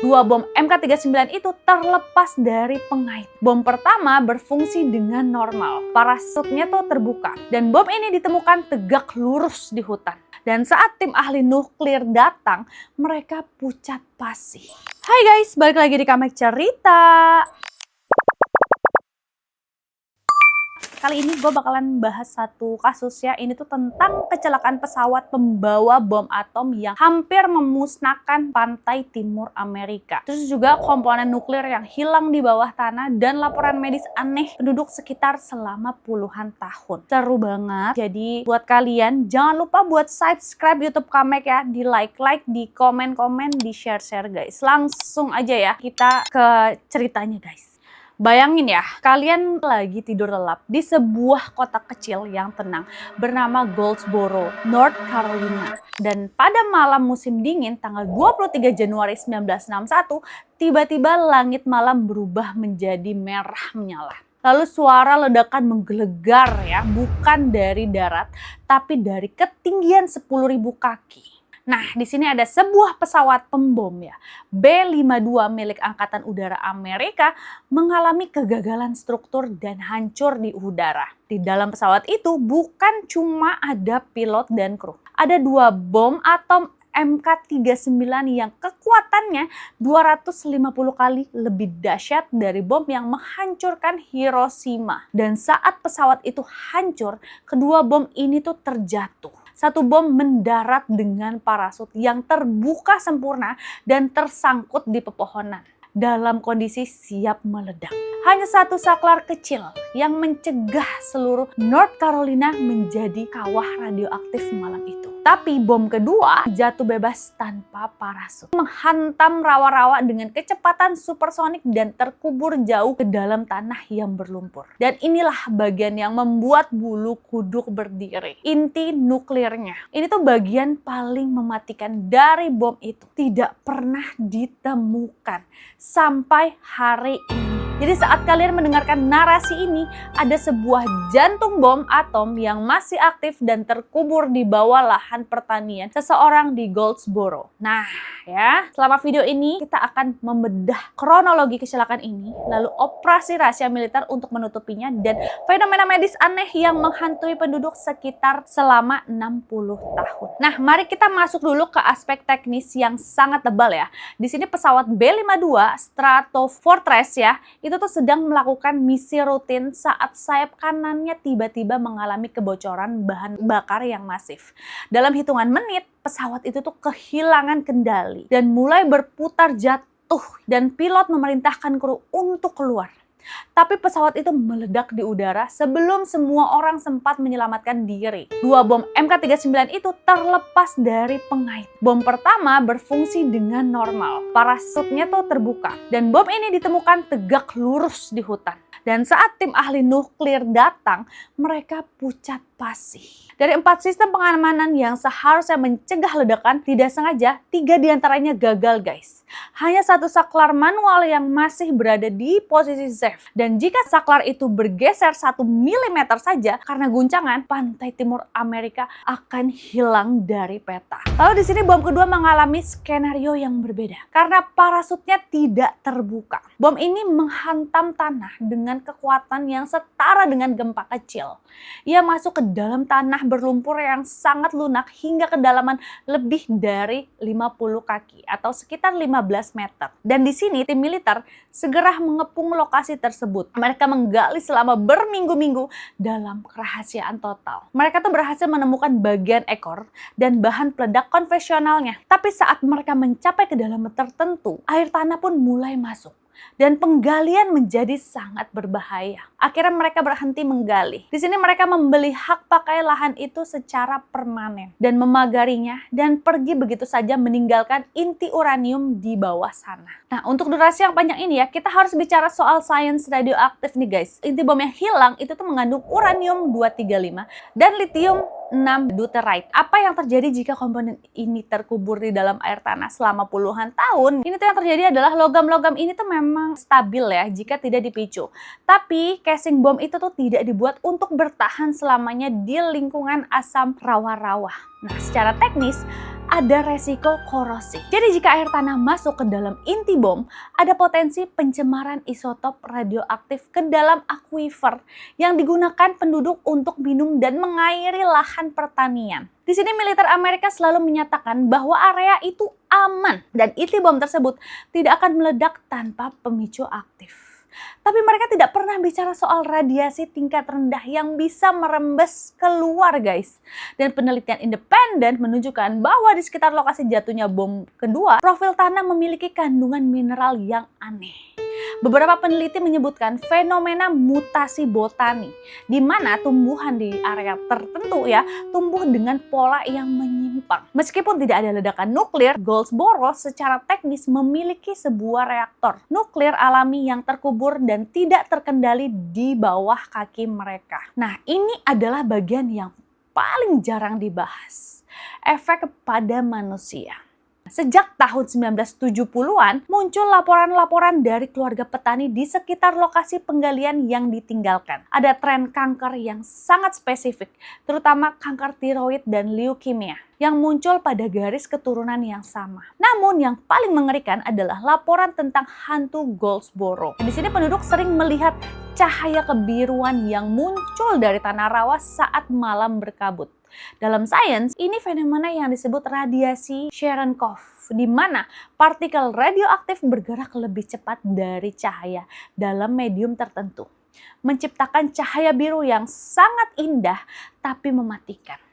Dua bom MK39 itu terlepas dari pengait. Bom pertama berfungsi dengan normal. Parasutnya tuh terbuka. Dan bom ini ditemukan tegak lurus di hutan. Dan saat tim ahli nuklir datang, mereka pucat pasi. Hai guys, balik lagi di Kamek Cerita. Kali ini gue bakalan bahas satu kasus ya. Ini tuh tentang kecelakaan pesawat pembawa bom atom yang hampir memusnahkan pantai timur Amerika. Terus juga komponen nuklir yang hilang di bawah tanah dan laporan medis aneh penduduk sekitar selama puluhan tahun. Seru banget. Jadi buat kalian jangan lupa buat subscribe YouTube Kamek ya. Di like, di komen, di share guys. Langsung aja ya kita ke ceritanya guys. Bayangin ya, kalian lagi tidur lelap di sebuah kota kecil yang tenang bernama Goldsboro, North Carolina. Dan pada malam musim dingin tanggal 23 Januari 1961, tiba-tiba langit malam berubah menjadi merah menyala. Lalu suara ledakan menggelegar ya, bukan dari darat, tapi dari ketinggian 10.000 kaki. Nah, di sini ada sebuah pesawat pembom ya, B-52 milik Angkatan Udara Amerika mengalami kegagalan struktur dan hancur di udara. Di dalam pesawat itu bukan cuma ada pilot dan kru. Ada dua bom atom MK39 yang kekuatannya 250 kali lebih dahsyat dari bom yang menghancurkan Hiroshima. Dan saat pesawat itu hancur, kedua bom ini tuh terjatuh. Satu bom mendarat dengan parasut yang terbuka sempurna dan tersangkut di pepohonan dalam kondisi siap meledak. Hanya satu saklar kecil yang mencegah seluruh North Carolina menjadi kawah radioaktif malam itu. Tapi bom kedua jatuh bebas tanpa parasut, menghantam rawa-rawa dengan kecepatan supersonik dan terkubur jauh ke dalam tanah yang berlumpur. Dan inilah bagian yang membuat bulu kuduk berdiri. Inti nuklirnya. Ini tuh bagian paling mematikan dari bom itu. Tidak pernah ditemukan sampai hari ini. Jadi saat kalian mendengarkan narasi ini, ada sebuah jantung bom atom yang masih aktif dan terkubur di bawah lahan pertanian seseorang di Goldsboro. Nah ya, selama video ini kita akan membedah kronologi kecelakaan ini, lalu operasi rahasia militer untuk menutupinya, dan fenomena medis aneh yang menghantui penduduk sekitar selama 60 tahun. Nah, mari kita masuk dulu ke aspek teknis yang sangat tebal ya. Di sini pesawat B-52 Stratofortress ya, itu tuh sedang melakukan misi rutin saat sayap kanannya tiba-tiba mengalami kebocoran bahan bakar yang masif. Dalam hitungan menit, pesawat itu tuh kehilangan kendali dan mulai berputar jatuh dan pilot memerintahkan kru untuk keluar. Tapi pesawat itu meledak di udara sebelum semua orang sempat menyelamatkan diri. Dua bom MK39 itu terlepas dari pengait. Bom pertama berfungsi dengan normal. Parasutnya tuh terbuka. Dan bom ini ditemukan tegak lurus di hutan. Dan saat tim ahli nuklir datang, mereka pucat pasi. Dari 4 sistem pengamanan yang seharusnya mencegah ledakan, tidak sengaja 3 diantaranya gagal guys. Hanya satu saklar manual yang masih berada di posisi safe. Dan jika saklar itu bergeser 1 mm saja karena guncangan, pantai timur Amerika akan hilang dari peta. Lalu di sini bom kedua mengalami skenario yang berbeda. Karena parasutnya tidak terbuka. Bom ini menghantam tanah dengan kekuatan yang setara dengan gempa kecil. Ia masuk ke dalam tanah berlumpur yang sangat lunak hingga kedalaman lebih dari 50 kaki atau sekitar 15 meter. Dan di sini tim militer segera mengepung lokasi tersebut. Mereka menggali selama berminggu-minggu dalam kerahasiaan total. Mereka tuh berhasil menemukan bagian ekor dan bahan peledak konvensionalnya. Tapi saat mereka mencapai kedalaman tertentu, air tanah pun mulai masuk. Dan penggalian menjadi sangat berbahaya. Akhirnya mereka berhenti menggali. Di sini mereka membeli hak pakai lahan itu secara permanen dan memagarinya dan pergi begitu saja meninggalkan inti uranium di bawah sana. Nah, untuk durasi yang panjang ini ya, kita harus bicara soal sains radioaktif nih guys. Inti bom yang hilang itu tuh mengandung uranium 235 dan litium 6 deuterite. Apa yang terjadi jika komponen ini terkubur di dalam air tanah selama puluhan tahun? Ini tuh yang terjadi adalah logam-logam ini tuh memang stabil ya jika tidak dipicu. Tapi casing bom itu tuh tidak dibuat untuk bertahan selamanya di lingkungan asam rawa-rawa. Nah, secara teknis ada resiko korosi. Jadi jika air tanah masuk ke dalam inti bom, ada potensi pencemaran isotop radioaktif ke dalam akuifer yang digunakan penduduk untuk minum dan mengairi lahan pertanian. Di sini militer Amerika selalu menyatakan bahwa area itu aman dan inti bom tersebut tidak akan meledak tanpa pemicu aktif. Tapi mereka tidak pernah bicara soal radiasi tingkat rendah yang bisa merembes keluar, guys. Dan penelitian independen menunjukkan bahwa di sekitar lokasi jatuhnya bom kedua, profil tanah memiliki kandungan mineral yang aneh. Beberapa peneliti menyebutkan fenomena mutasi botani, di mana tumbuhan di area tertentu tumbuh dengan pola yang menyimpang. Meskipun tidak ada ledakan nuklir, Goldsboro secara teknis memiliki sebuah reaktor nuklir alami yang terkubur dan tidak terkendali di bawah kaki mereka. Nah, ini adalah bagian yang paling jarang dibahas, efek pada manusia. Sejak tahun 1970-an, muncul laporan-laporan dari keluarga petani di sekitar lokasi penggalian yang ditinggalkan. Ada tren kanker yang sangat spesifik, terutama kanker tiroid dan leukemia, yang muncul pada garis keturunan yang sama. Namun yang paling mengerikan adalah laporan tentang hantu Goldsboro. Di sini penduduk sering melihat cahaya kebiruan yang muncul dari tanah rawa saat malam berkabut. Dalam sains, ini fenomena yang disebut radiasi Cherenkov, di mana partikel radioaktif bergerak lebih cepat dari cahaya dalam medium tertentu, menciptakan cahaya biru yang sangat indah tapi mematikan.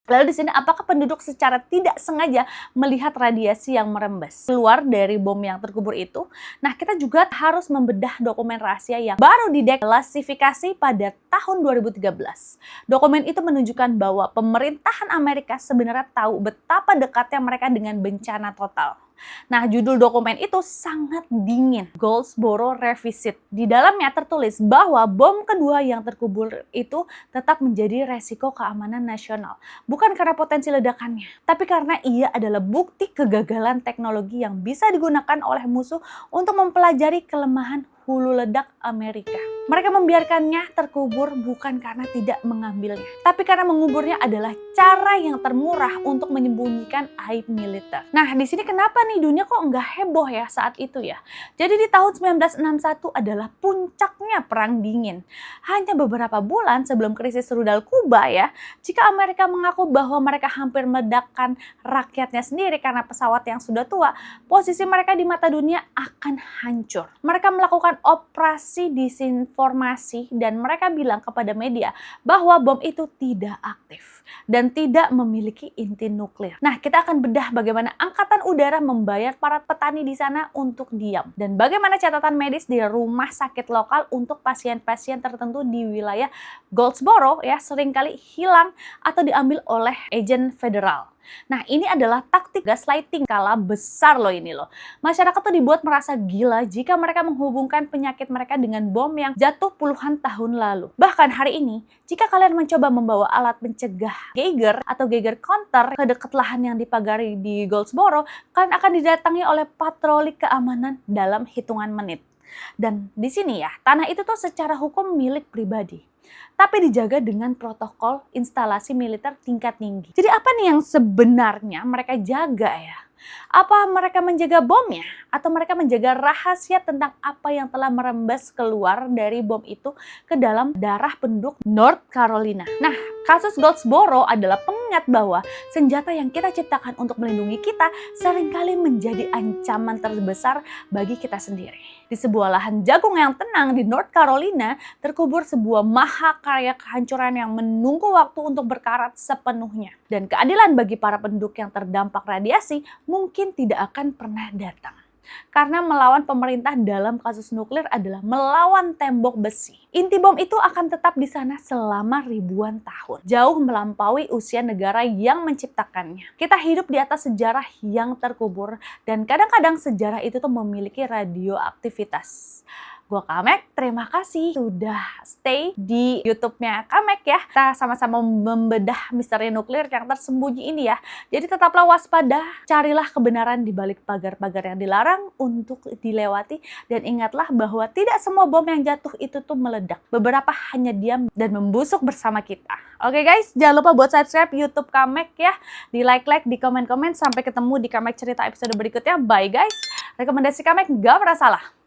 Lalu di sini apakah penduduk secara tidak sengaja melihat radiasi yang merembes keluar dari bom yang terkubur itu? Nah, kita juga harus membedah dokumen rahasia yang baru dideklasifikasi pada tahun 2013. Dokumen itu menunjukkan bahwa pemerintahan Amerika sebenarnya tahu betapa dekatnya mereka dengan bencana total. Nah, judul dokumen itu sangat dingin, Goldsboro Revisit. Di dalamnya tertulis bahwa bom kedua yang terkubur itu tetap menjadi resiko keamanan nasional. Bukan karena potensi ledakannya, tapi karena ia adalah bukti kegagalan teknologi yang bisa digunakan oleh musuh untuk mempelajari kelemahan hulu ledak Amerika. Mereka membiarkannya terkubur bukan karena tidak mengambilnya, tapi karena menguburnya adalah cara yang termurah untuk menyembunyikan aib militer. Nah, di sini kenapa nih dunia kok nggak heboh ya saat itu ya? Jadi di tahun 1961 adalah puncaknya Perang Dingin. Hanya beberapa bulan sebelum krisis rudal Kuba ya, jika Amerika mengaku bahwa mereka hampir meledakkan rakyatnya sendiri karena pesawat yang sudah tua, posisi mereka di mata dunia akan hancur. Mereka melakukan operasi disinformasi dan mereka bilang kepada media bahwa bom itu tidak aktif dan tidak memiliki inti nuklir. Nah, kita akan bedah bagaimana Angkatan Udara membayar para petani di sana untuk diam dan bagaimana catatan medis di rumah sakit lokal untuk pasien-pasien tertentu di wilayah Goldsboro seringkali hilang atau diambil oleh agen federal. Nah, ini adalah taktik gaslighting skala besar loh ini loh. Masyarakat tuh dibuat merasa gila jika mereka menghubungkan penyakit mereka dengan bom yang jatuh puluhan tahun lalu. Bahkan hari ini, jika kalian mencoba membawa alat pencegah Geiger atau Geiger counter ke dekat lahan yang dipagari di Goldsboro, kalian akan didatangi oleh patroli keamanan dalam hitungan menit. Dan di sini tanah itu tuh secara hukum milik pribadi, tapi dijaga dengan protokol instalasi militer tingkat tinggi. Jadi apa nih yang sebenarnya mereka jaga ya? Apa mereka menjaga bomnya? Atau mereka menjaga rahasia tentang apa yang telah merembes keluar dari bom itu ke dalam darah penduduk North Carolina? Nah, kasus Goldsboro adalah pengingat bahwa senjata yang kita ciptakan untuk melindungi kita seringkali menjadi ancaman terbesar bagi kita sendiri. Di sebuah lahan jagung yang tenang di North Carolina, terkubur sebuah mahakarya kehancuran yang menunggu waktu untuk berkarat sepenuhnya. Dan keadilan bagi para penduduk yang terdampak radiasi mungkin tidak akan pernah datang. Karena melawan pemerintah dalam kasus nuklir adalah melawan tembok besi. Inti bom itu akan tetap di sana selama ribuan tahun, jauh melampaui usia negara yang menciptakannya. Kita hidup di atas sejarah yang terkubur dan kadang-kadang sejarah itu tuh memiliki radioaktivitas. Gue Kamek, terima kasih sudah stay di YouTube-nya Kamek ya. Kita sama-sama membedah misteri nuklir yang tersembunyi ini ya. Jadi tetaplah waspada, carilah kebenaran di balik pagar-pagar yang dilarang untuk dilewati. Dan ingatlah bahwa tidak semua bom yang jatuh itu tuh meledak. Beberapa hanya diam dan membusuk bersama kita. Oke guys, jangan lupa buat subscribe YouTube Kamek ya. Di like-like, di komen-komen. Sampai ketemu di Kamek Cerita episode berikutnya. Bye guys. Rekomendasi Kamek gak pernah salah.